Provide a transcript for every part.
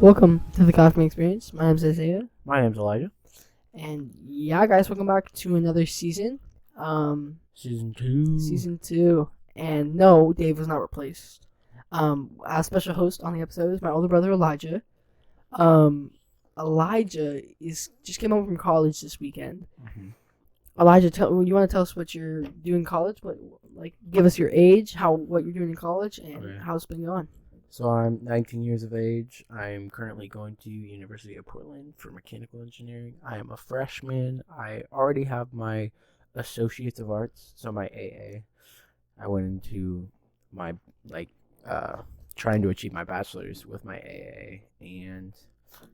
Welcome to the Coffee Experience. My name's Isaiah. My name's Elijah. And yeah, guys, welcome back to another season. Season 2. Season 2. And no, Dave was not replaced. Our special host on the episode is my older brother, Elijah. Elijah just came home from college this weekend. Mm-hmm. Elijah, you want to tell us what you're doing in college? Give us your age, what you're doing in college, and how it's been going. So I'm 19 years of age. I'm currently going to University of Portland for mechanical engineering. I am a freshman. I already have my Associates of Arts, so my AA. I went into my trying to achieve my bachelor's with my AA, and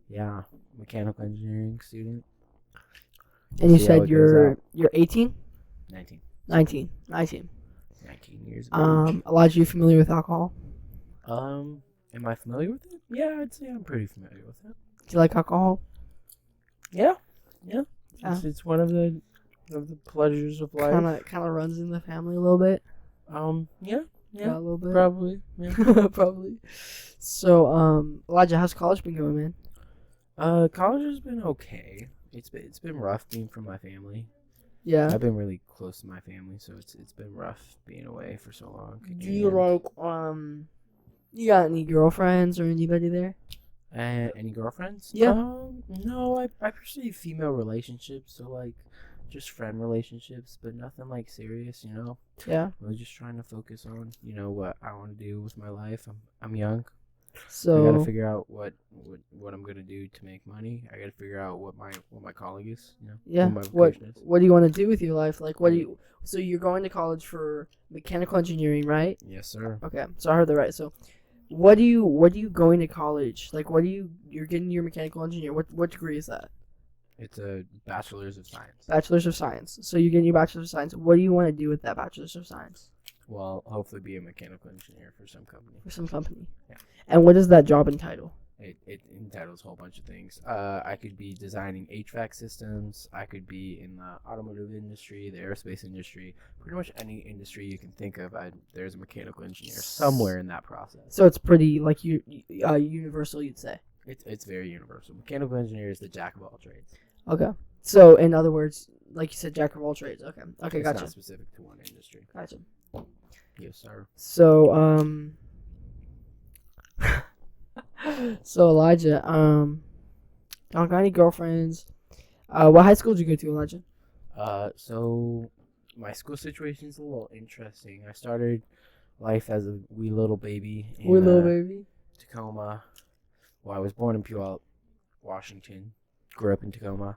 yeah, mechanical engineering student. And you said you're 18? 19. 19 years of age. Elijah, you familiar with alcohol? Am I familiar with it? Yeah, I'd say I'm pretty familiar with it. Do you like alcohol? Yeah. It's one of the pleasures of life. Kind of runs in the family a little bit. Yeah, a little bit. Probably. Yeah. Probably. So, Elijah, how's college been going, man? College has been okay. It's been rough being from my family. Yeah. I've been really close to my family, so it's been rough being away for so long. Do you you got any girlfriends or anybody there? Any girlfriends? Yeah. No, I pursue female relationships, so just friend relationships, but nothing serious, you know. Yeah. I was just trying to focus on, what I want to do with my life. I'm young. So I gotta figure out what I'm gonna do to make money. I gotta figure out what my calling is. Yeah. What do you want to do with your life? So you're going to college for mechanical engineering, right? Yes, sir. Okay. So I heard that right. So what are you going to college? You're getting your mechanical engineer. What degree is that? It's a bachelor's of science. Bachelor's of science. So you're getting your bachelor's of science. What do you want to do with that bachelor's of science? Well, hopefully be a mechanical engineer for some company. Yeah. And what does that job entitle? It entitles a whole bunch of things. I could be designing HVAC systems. I could be in the automotive industry, the aerospace industry, pretty much any industry you can think of. There's a mechanical engineer somewhere in that process. So it's pretty universal, you'd say. It's very universal. Mechanical engineer is the jack of all trades. Okay. So in other words, like you said, jack of all trades. Okay. Okay, it's gotcha. Not specific to one industry. Gotcha. Yes, sir. So so Elijah, don't got any girlfriends? What high school did you go to, Elijah? So my school situation is a little interesting. I started life as a wee little baby in Tacoma. Well, I was born in Puyallup, Washington. Grew up in Tacoma.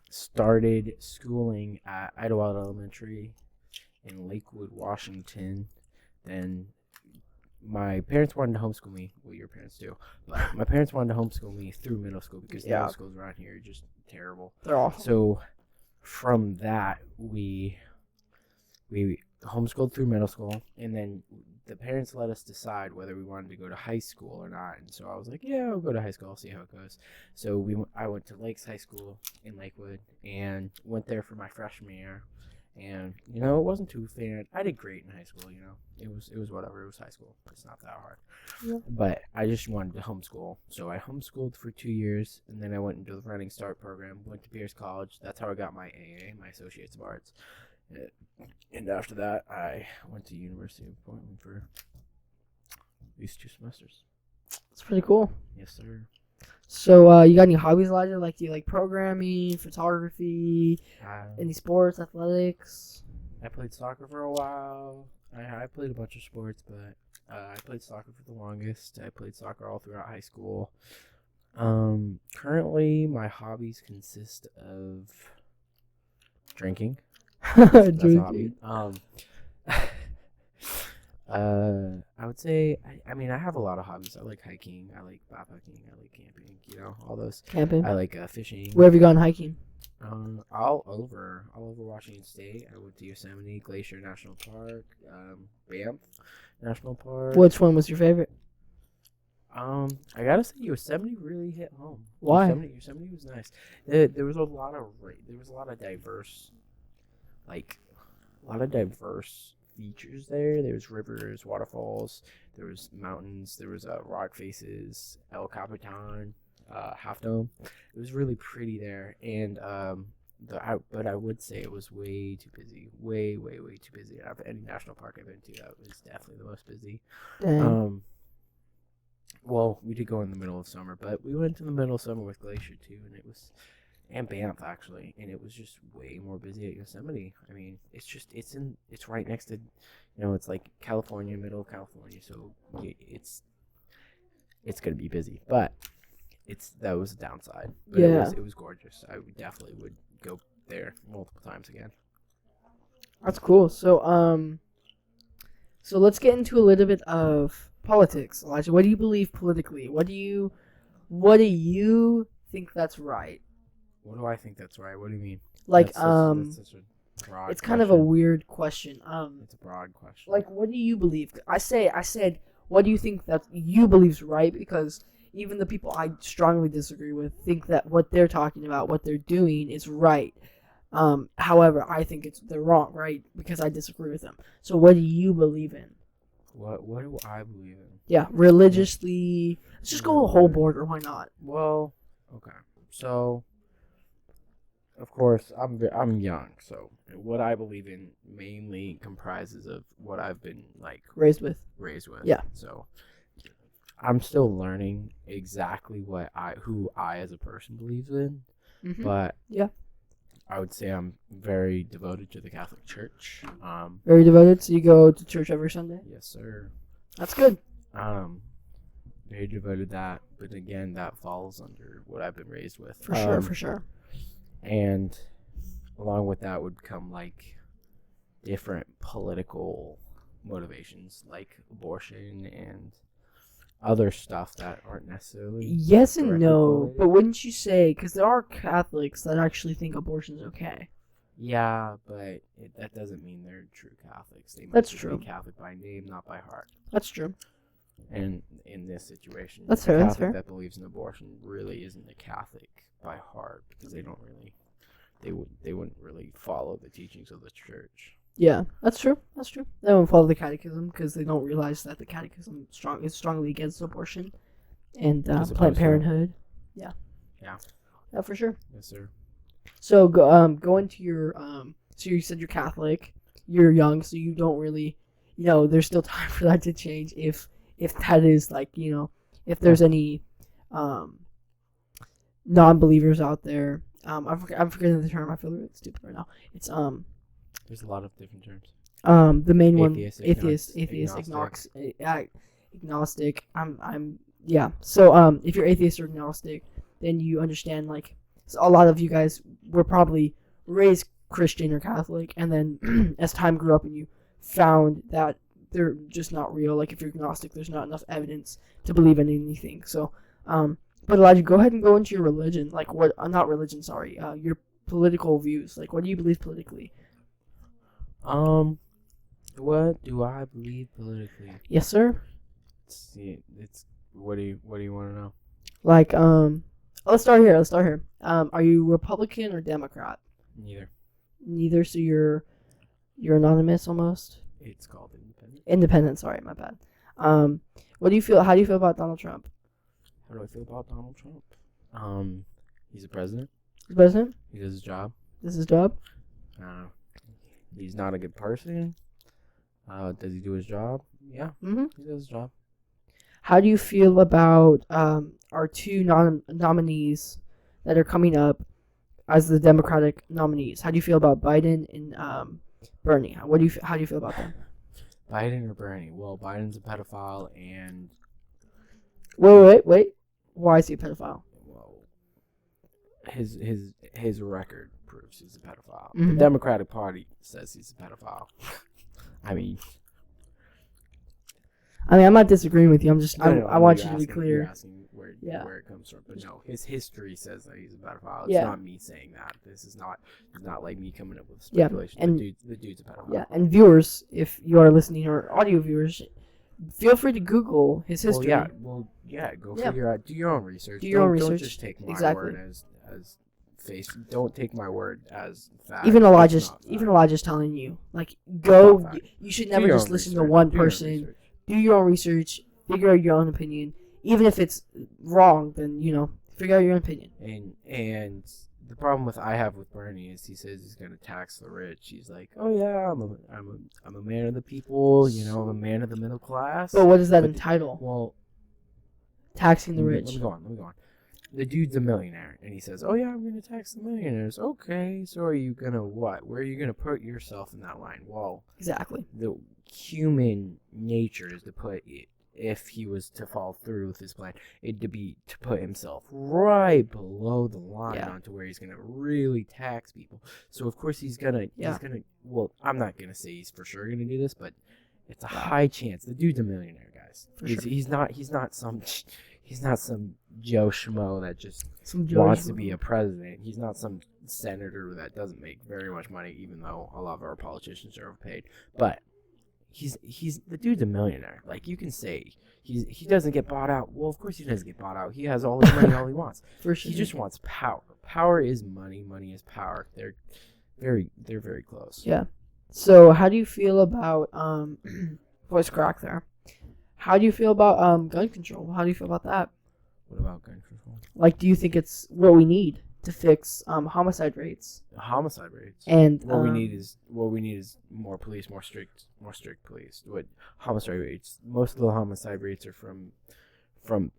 Started schooling at Idlewild Elementary in Lakewood, Washington. Then my parents wanted to homeschool me. Well, your parents do. But my parents wanted to homeschool me through middle school because the middle schools around here are just terrible. They're awful. So from that, we homeschooled through middle school, and then the parents let us decide whether we wanted to go to high school or not. And so I was like, yeah, I'll go to high school. I'll see how it goes. So I went to Lakes High School in Lakewood and went there for my freshman year. And, it wasn't too bad. I did great in high school, It was whatever. It was high school. It's not that hard. Yeah. But I just wanted to homeschool. So I homeschooled for 2 years, and then I went into the Running Start program, went to Pierce College. That's how I got my AA, my Associates of Arts. And after that, I went to University of Portland for these 2 semesters. That's pretty cool. Yes, sir. So, you got any hobbies, Elijah? Do you like programming, photography, any sports, athletics? I played soccer for a while. I played a bunch of sports, but I played soccer for the longest. I played soccer all throughout high school. Currently, my hobbies consist of drinking. That's a hobby. I would say, I have a lot of hobbies. I like hiking. I like backpacking. I like camping. All those. Camping. I like fishing. Where have you gone hiking? All over Washington State. I went to Yosemite Glacier National Park, Banff National Park. Which one was your favorite? I gotta say Yosemite really hit home. Why? Yosemite was nice. There was a lot of diverse features there. There was rivers, waterfalls, there was mountains, there was rock faces, El Capitan, Half Dome. It was really pretty there, and but I would say it was way too busy, way too busy. Out of any national park I've been to, that was definitely the most busy. Dang. Well, we did go in the middle of summer, but we went in the middle of summer with Glacier too, and Banff actually, and it was just way more busy at Yosemite. I mean, it's right next to, it's like California, middle of California, so it's gonna be busy, but that was a downside. But Yeah. it was gorgeous. I definitely would go there multiple times again. That's cool. So let's get into a little bit of politics, Elijah. What do you believe politically? What do you think that's right? What do I think that's right? What do you mean? Like, that's such a broad it's kind of a question. weird question. It's a broad question. Like, what do you believe? I said, what do you think that you believe's right? Because even the people I strongly disagree with think that what they're talking about, what they're doing, is right. However, I think they're wrong, right? Because I disagree with them. So, what do you believe in? What do I believe in? Yeah, religiously. Let's just go a whole board, or why not? Well, okay. So, of course, I'm young, so what I believe in mainly comprises of what I've been Raised with. Yeah. So, I'm still learning exactly who I as a person believes in, Mm-hmm. but yeah, I would say I'm very devoted to the Catholic Church. Very devoted. So you go to church every Sunday. Yes, sir. That's good. Very devoted to that, but again, that falls under what I've been raised with. For sure. And along with that would come different political motivations, like abortion and other stuff that aren't necessarily yes and no, correlated. but wouldn't you say, because there are Catholics that actually think abortion's okay? Yeah, but that doesn't mean they're true Catholics. They might That's just true. be Catholic by name, not by heart. That's true. And in this situation, That's a fair. Catholic That's fair. that believes in abortion really isn't a Catholic by heart, because they wouldn't really follow the teachings of the church. Yeah, that's true. That's true. They don't follow the catechism because they don't realize that the catechism is strongly against abortion and Planned Parenthood. Yeah. Yeah. Yeah, for sure. Yes, sir. So go into your So you said you're Catholic. You're young, so you don't really, there's still time for that to change. If that is if there's any non-believers out there. I'm forgetting the term. I feel really stupid right now. It's There's a lot of different terms. The main Atheist, agnostic. Yeah. So if you're atheist or agnostic, then you understand so a lot of you guys were probably raised Christian or Catholic, and then as time grew up and you found that they're just not real. Like if you're agnostic, there's not enough evidence to believe in anything. So but Elijah, go ahead and go into your religion. Like what? Not religion. Sorry. Your political views. Like what do you believe politically? What do I believe politically? Yes, sir. What do you want to know? Like let's start here. Are you Republican or Democrat? Neither. So you're anonymous almost. It's called independent. Independent. Sorry, my bad. What do you feel? How do you feel about Donald Trump? How do I feel about Donald Trump? He's a president. He's president. He does his job. This is his job. He's not a good person. Does he do his job? Yeah. Mm-hmm. He does his job. How do you feel about our two nominees that are coming up as the Democratic nominees? How do you feel about Biden and Bernie? How do you feel about them? Biden or Bernie? Well, Biden's a pedophile, and wait. Why is he a pedophile? Well, his record proves he's a pedophile. Mm-hmm. The Democratic Party says he's a pedophile. I mean, I'm not disagreeing with you. I'm just I want you to be clear. You're asking where it comes from, but no, his history says that he's a pedophile. It's not me saying that. This is not like me coming up with speculation. Yeah, and the dude's a pedophile. Yeah, and viewers, if you are listening, or audio viewers, feel free to Google his history. Go figure out. Do your own research. Do your own research. Don't just take my word as Don't take my word as fact. Even It's Elijah's not fact. even Elijah's telling you, like, Not go. fact. You should Do never your just own listen to research. one Do your own person. research. Do your own research. Figure out your own opinion. Even if it's wrong, then figure out your own opinion. And the problem I have with Bernie is he says he's gonna tax the rich. He's like, oh yeah, I'm a man of the people. I'm a man of the middle class. But what does that entitle? Well, taxing the let rich. me go on. The dude's a millionaire, and he says, "Oh yeah, I'm going to tax the millionaires." Okay, so are you gonna what? Where are you gonna put yourself in that line? Well, Exactly. the human nature is to put it. If he was to fall through with his plan, it'd be to put himself right below the line onto where he's gonna really tax people. So of course he's gonna. Well, I'm not gonna say he's for sure gonna do this, but it's a high chance. The dude's a millionaire, guys. He's not some Joe Schmo that just wants to be a president. He's not some senator that doesn't make very much money, even though a lot of our politicians are overpaid. But he's the dude's a millionaire. Like, you can say he doesn't get bought out. Well, of course he doesn't get bought out. He has all his money, all he wants. For sure. He just wants power. Power is money. Money is power. They're very close. Yeah. So how do you feel about voice crack there? How do you feel about gun control? How do you feel about that? What about gun control? Like, do you think it's what we need to fix homicide rates? Homicide rates. And what we need is more police, more strict police. What homicide rates? Most of the homicide rates are from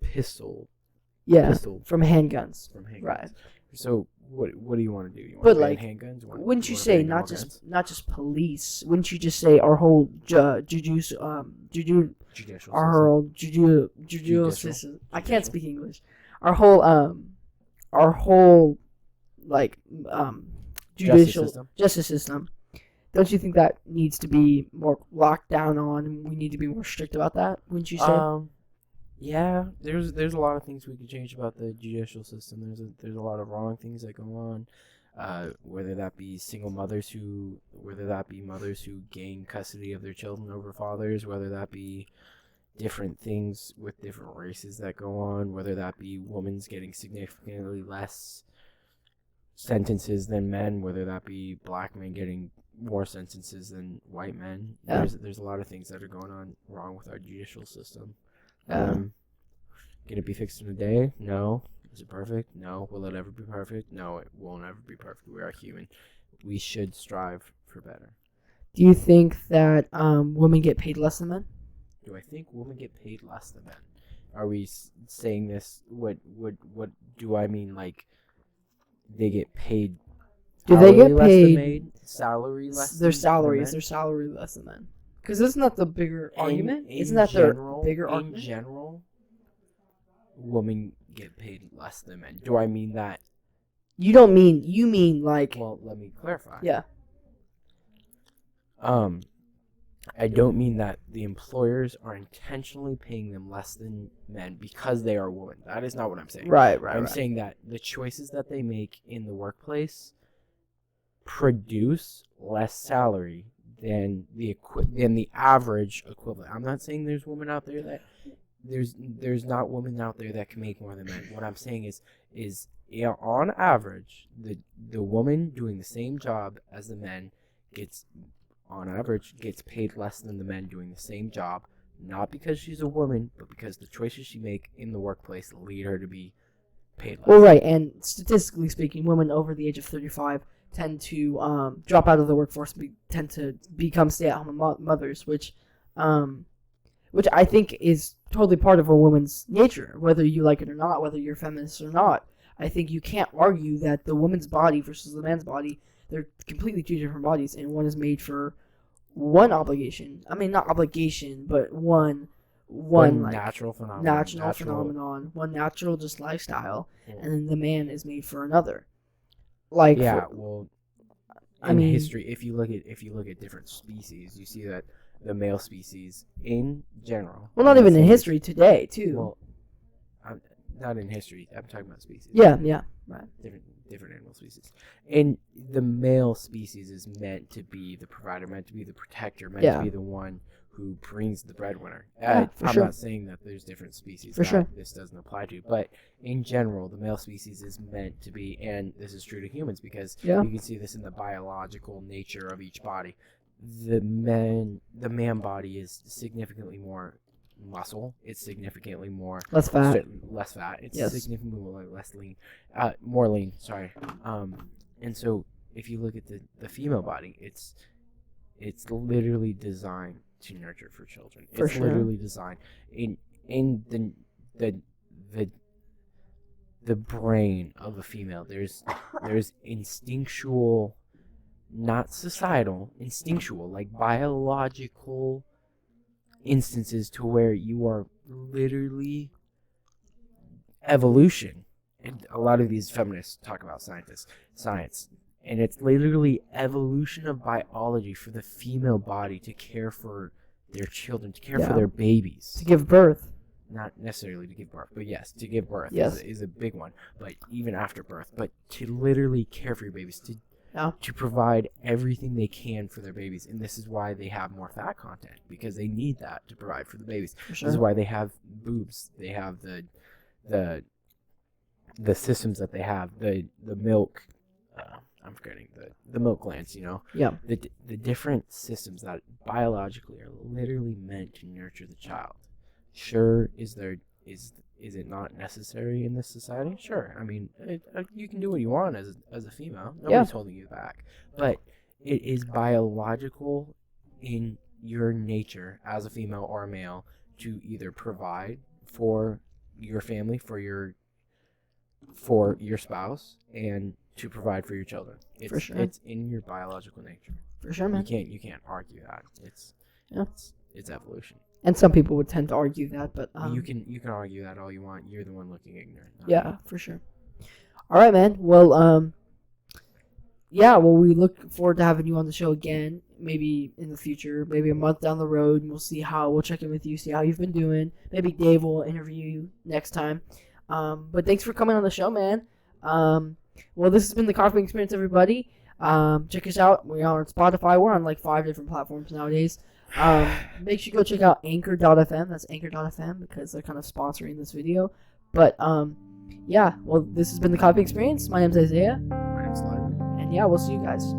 pistol. Yeah. Pistol from handguns. Right. So what do you want to do? You want But to ban like, handguns? Wouldn't you say not just police? Wouldn't you just say our whole judicial system? I can't speak English. Our whole like judicial justice system. Don't you think that needs to be more locked down on, and we need to be more strict about that? Wouldn't you say? Yeah, there's a lot of things we could change about the judicial system. There's a lot of wrong things that go on, whether that be mothers who gain custody of their children over fathers, whether that be different things with different races that go on, whether that be women's getting significantly less sentences than men, whether that be black men getting more sentences than white men. Yeah. There's a lot of things that are going on wrong with our judicial system. Can it be fixed in a day? No. Is it perfect? No. Will it ever be perfect? No, it will never be perfect. We are human. We should strive for better. Do you think that women get paid less than men? Do I think women get paid less than men? Are we saying this? What do I mean? Like, they get paid? Do they get paid? Salary less? Their salaries. Their salary less than men. Because isn't that the bigger argument? Isn't that their bigger argument? In general, women get paid less than men. Do I mean that? You mean like... Well, let me clarify. Yeah. I don't mean that the employers are intentionally paying them less than men because they are women. That is not what I'm saying. Right. I'm saying that the choices that they make in the workplace produce less salary than the average equivalent. I'm not saying there's women out there that there's not women out there that can make more than men. What I'm saying is on average, the woman doing the same job as the men gets paid less than the men doing the same job, not because she's a woman, but because the choices she make in the workplace lead her to be paid less. Well, right, and statistically speaking, women over the age of 35 tend to drop out of the workforce, tend to become stay-at-home mothers, which I think is totally part of a woman's nature, whether you like it or not, whether you're feminist or not. I think you can't argue that the woman's body versus the man's body, they're completely two different bodies, and one is made for one obligation. I mean, not obligation, but one like, natural phenomenon. One natural just lifestyle, and then the man is made for another. Like, in history, if you look at different species, you see that the male species in general. Well, not even in history, today too. Well, not in history. I'm talking about species. Yeah, right. Different animal species, and the male species is meant to be the provider, meant to be the protector, meant to be the one who brings the breadwinner. For I'm sure. not saying that there's different species For that sure. this doesn't apply to, but in general, the male species is meant to be, and this is true to humans because Yeah. you can see this in the biological nature of each body. The man body is significantly more muscle. It's significantly more Less fat. less fat. It's Yes. significantly less lean, more lean. Sorry. And so if you look at the female body, it's literally designed to nurture for children. For It's sure. literally designed in the the the brain of a female. There's instinctual, not societal, instinctual, like biological instances to where you are literally evolution. And a lot of these feminists talk about science. And it's literally evolution of biology for the female body to care for their children, to care for their babies. To give birth. Not necessarily to give birth, but yes, to give birth is a big one. But even after birth, but to literally care for your babies, to provide everything they can for their babies. And this is why they have more fat content, because they need that to provide for the babies. For sure. This is why they have boobs. They have the systems that they have, the milk. I'm forgetting the milk glands. Yeah. The different systems that biologically are literally meant to nurture the child. Sure, is it not necessary in this society? Sure. I mean, you can do what you want as a female. Nobody's holding you back. But it is biological in your nature as a female or a male to either provide for your family, for your spouse, and to provide for your children. For sure. It's in your biological nature. For sure, man. You can't argue that. It's evolution. And some people would tend to argue that, but you can argue that all you want. You're the one looking ignorant. Yeah, for sure. All right, man. Well, we look forward to having you on the show again, maybe in the future, maybe a month down the road, and we'll check in with you, see how you've been doing. Maybe Dave will interview you next time. But thanks for coming on the show, man. Well, this has been the Coffee Experience, everybody. Check us out. We're on Spotify. We're on like 5 different platforms nowadays. Make sure you go check out Anchor.fm. That's Anchor.fm because they're kind of sponsoring this video. But this has been the Coffee Experience. My name's Isaiah. My name's Lyra. And we'll see you guys.